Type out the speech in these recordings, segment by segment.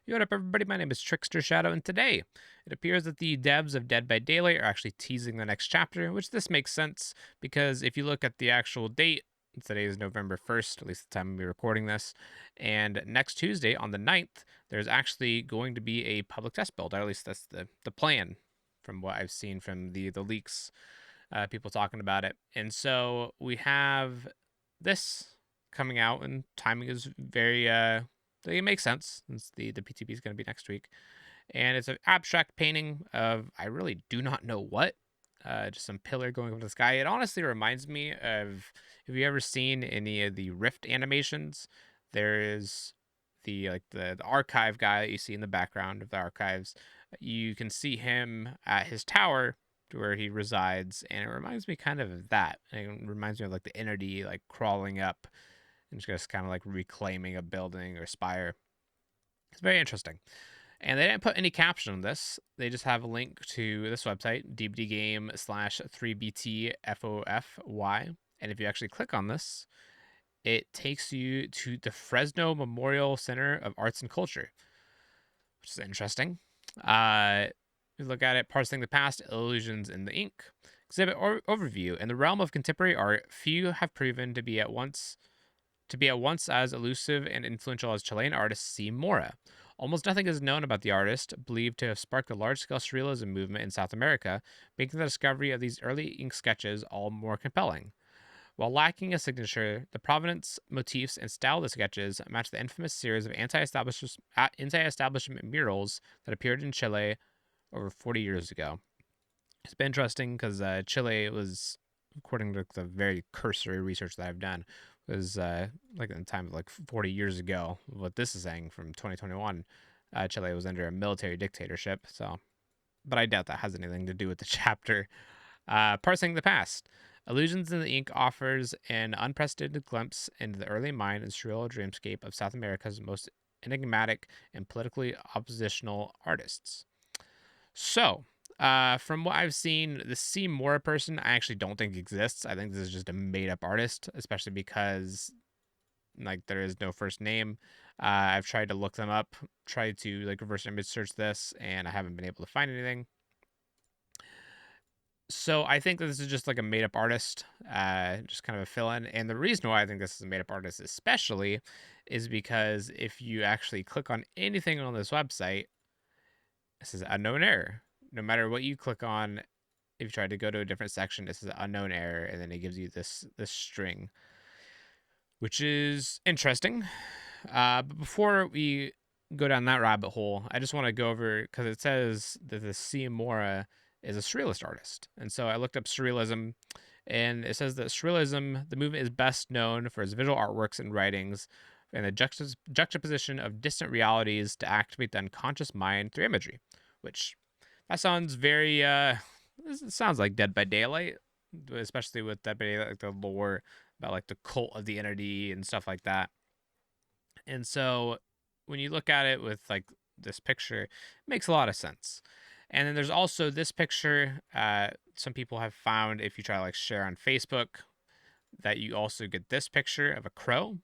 What up, everybody? My name is Trickster Shadow, and today it appears that the devs of Dead by Daylight are actually teasing the next chapter, which this makes sense because if you look at the actual date, today is November 1st, at least the time we're recording this, and next Tuesday on the 9th, there's actually going to be a public test build, or at least that's the plan from what I've seen from the leaks, people talking about it. And so we have this coming out, and timing is very it makes sense since the PTB is going to be next week. And it's an abstract painting of I really do not know what. Just some pillar going up the sky. It honestly reminds me of, have you ever seen any of the Rift animations? There is the archive guy that you see in the background of the archives. You can see him at his tower where he resides, and it reminds me kind of that. It reminds me of like the entity like crawling up and just kind of like reclaiming a building or spire. It's very interesting. And they didn't put any caption on this. They just have a link to this website, DBD game /3BTFOFY. And if you actually click on this, it takes you to the Fresno Memorial Center of Arts and Culture, which is interesting. You look at it, parsing the past, illusions in the ink. Exhibit overview. In the realm of contemporary art, few have proven to be at once as elusive and influential as Chilean artist C. Mora. Almost nothing is known about the artist, believed to have sparked the large-scale surrealism movement in South America, making the discovery of these early ink sketches all more compelling. While lacking a signature, the provenance, motifs, and style of the sketches match the infamous series of anti-establishment murals that appeared in Chile over 40 years ago. It's been interesting because Chile was, according to the very cursory research that I've done, was like in the time of like 40 years ago. What this is saying from 2021, Chile was under a military dictatorship. So, but I doubt that has anything to do with the chapter. Parsing the past. Illusions in the Ink offers an unprecedented glimpse into the early mind and surreal dreamscape of South America's most enigmatic and politically oppositional artists. So, from what I've seen, the C. Mora person I actually don't think exists. I think this is just a made up artist, especially because like there is no first name. I've tried to look them up, tried to like reverse image search this, and I haven't been able to find anything. So I think that this is just like a made up artist, just kind of a fill in. And the reason why I think this is a made up artist, especially, is because if you actually click on anything on this website, this is unknown error. No matter what you click on, if you try to go to a different section, this is unknown error, and then it gives you this string, which is interesting. But before we go down that rabbit hole, I just want to go over because it says that the C. Mora is a surrealist artist, and so I looked up surrealism, and it says that surrealism, the movement, is best known for its visual artworks and writings, and the juxtaposition of distant realities to activate the unconscious mind through imagery, which that sounds very it sounds like Dead by Daylight, especially with Dead by Daylight, like the lore about like the cult of the entity and stuff like that. And so when you look at it with like this picture, it makes a lot of sense. And then there's also this picture. Some people have found if you try to like share on Facebook that you also get this picture of a crow,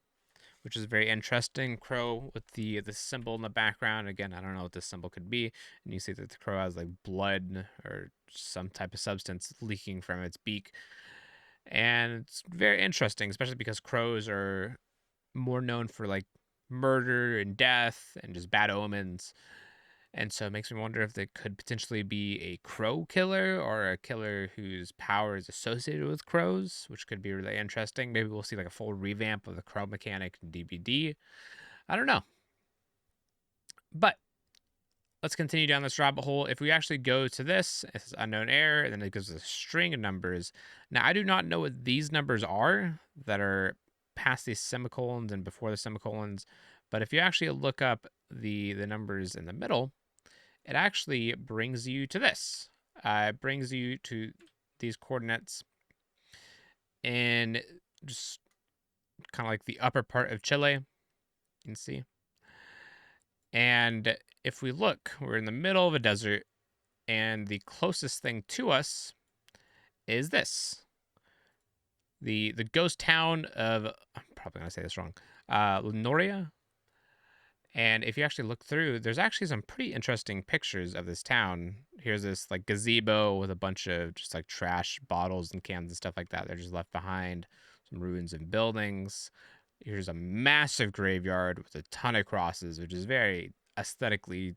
which is very interesting. Crow with the symbol in the background. Again, I don't know what this symbol could be. And you see that the crow has like blood or some type of substance leaking from its beak. And it's very interesting, especially because crows are more known for like murder and death and just bad omens. And so it makes me wonder if there could potentially be a crow killer or a killer whose power is associated with crows, which could be really interesting. Maybe we'll see like a full revamp of the crow mechanic in DBD. I don't know. But let's continue down this rabbit hole. If we actually go to this, it says unknown error, and then it gives us a string of numbers. Now, I do not know what these numbers are that are past these semicolons and before the semicolons. But if you actually look up the numbers in the middle, it actually brings you to this. It brings you to these coordinates in just kind of like the upper part of Chile. You can see. And if we look, we're in the middle of a desert, and the closest thing to us is this. The ghost town of, I'm probably going to say this wrong, Lenoria. And if you actually look through, there's actually some pretty interesting pictures of this town. Here's this like gazebo with a bunch of just like trash bottles and cans and stuff like that. They're just left behind. Some ruins and buildings. Here's a massive graveyard with a ton of crosses, which is very aesthetically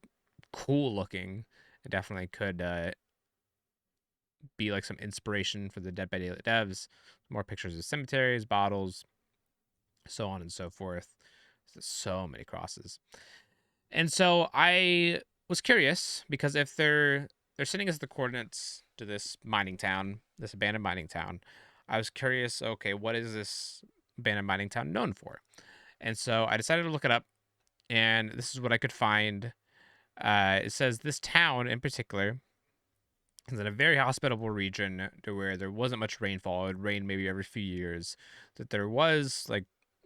cool looking. It definitely could be like some inspiration for the Dead by Daylight devs. More pictures of cemeteries, bottles, so on and so forth. There's so many crosses. And so I was curious because if they're sending us the coordinates to this mining town, this abandoned mining town, I was curious, okay, what is this abandoned mining town known for? And so I decided to look it up, and this is what I could find. It says this town in particular is in a very hospitable region to where there wasn't much rainfall. It would rain maybe every few years. That there was like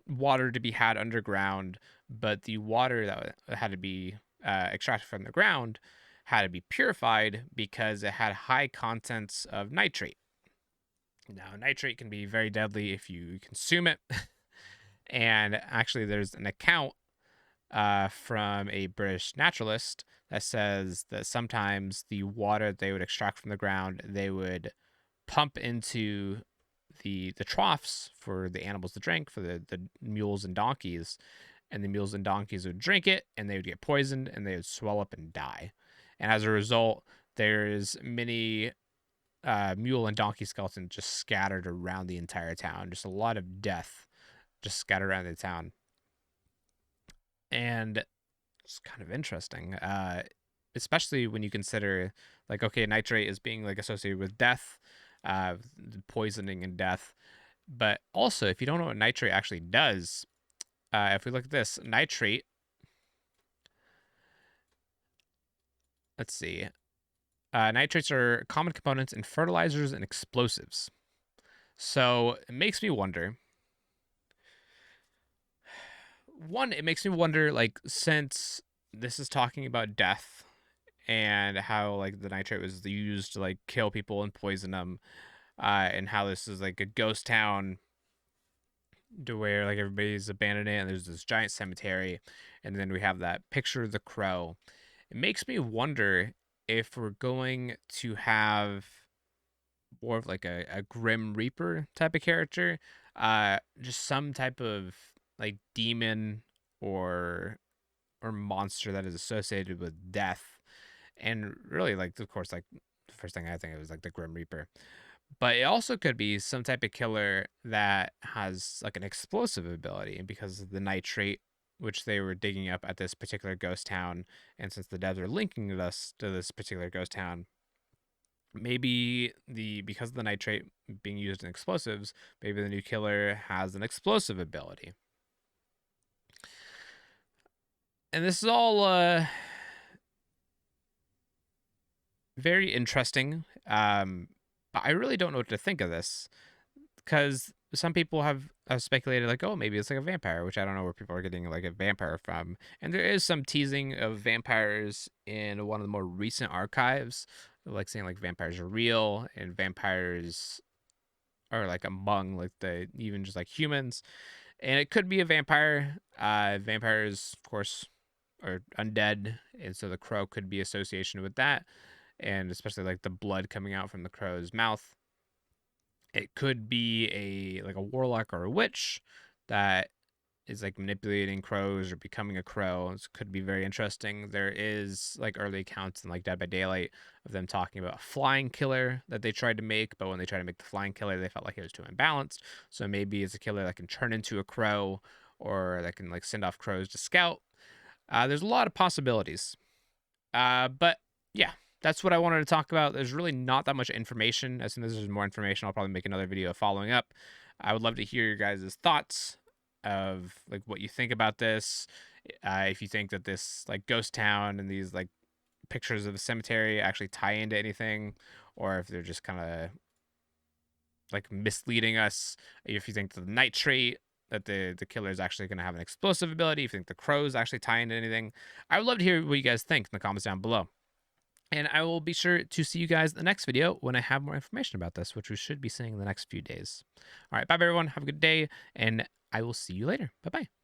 water to be had underground, but the water that had to be extracted from the ground had to be purified because it had high contents of nitrate. Now, nitrate can be very deadly if you consume it. And actually, there's an account from a British naturalist that says that sometimes the water they would extract from the ground, they would pump into the troughs for the animals to drink, for the mules and donkeys, and the mules and donkeys would drink it, and they would get poisoned, and they would swell up and die. And as a result, there's many mule and donkey skeletons just scattered around the entire town. Just a lot of death just scattered around the town. And it's kind of interesting, especially when you consider, like, okay, nitrate is being like associated with death, poisoning and death. But also, if you don't know what nitrate actually does, if we look at this, nitrate, let's see, nitrates are common components in fertilizers and explosives. So it makes me wonder. One, it makes me wonder, like, since this is talking about death and how like the nitrate was used to like kill people and poison them, and how this is like a ghost town to where like everybody's abandoned it and there's this giant cemetery, and then we have that picture of the crow. It makes me wonder if we're going to have more of like a grim reaper type of character, just some type of like demon or monster that is associated with death. And really, like, of course, like the first thing I think of was like the grim reaper, but it also could be some type of killer that has like an explosive ability because of the nitrate which they were digging up at this particular ghost town. And since the devs are linking us to this particular ghost town, maybe because of the nitrate being used in explosives, maybe the new killer has an explosive ability. And this is all very interesting, but I really don't know what to think of this because some people have speculated like, oh, maybe it's like a vampire, which I don't know where people are getting like a vampire from. And there is some teasing of vampires in one of the more recent archives, like saying like vampires are real and vampires are like among like the even just like humans, and it could be a vampire. Vampires, of course, are undead, and so the crow could be association with that, and especially like the blood coming out from the crow's mouth. It could be a like a warlock or a witch that is like manipulating crows or becoming a crow. This could be very interesting. There is like early accounts in like Dead by Daylight of them talking about a flying killer that they tried to make, but when they tried to make the flying killer, they felt like it was too imbalanced. So maybe it's a killer that can turn into a crow or that can like send off crows to scout. There's a lot of possibilities. But yeah, that's what I wanted to talk about. There's really not that much information. As soon as there's more information, I'll probably make another video following up. I would love to hear your guys' thoughts of like what you think about this. If you think that this like ghost town and these like pictures of the cemetery actually tie into anything, or if they're just kind of like misleading us. If you think that the nitrate that the killer is actually going to have an explosive ability, if you think the crows actually tie into anything, I would love to hear what you guys think in the comments down below. And I will be sure to see you guys in the next video when I have more information about this, which we should be seeing in the next few days. All right, bye everyone. Have a good day, and I will see you later. Bye bye.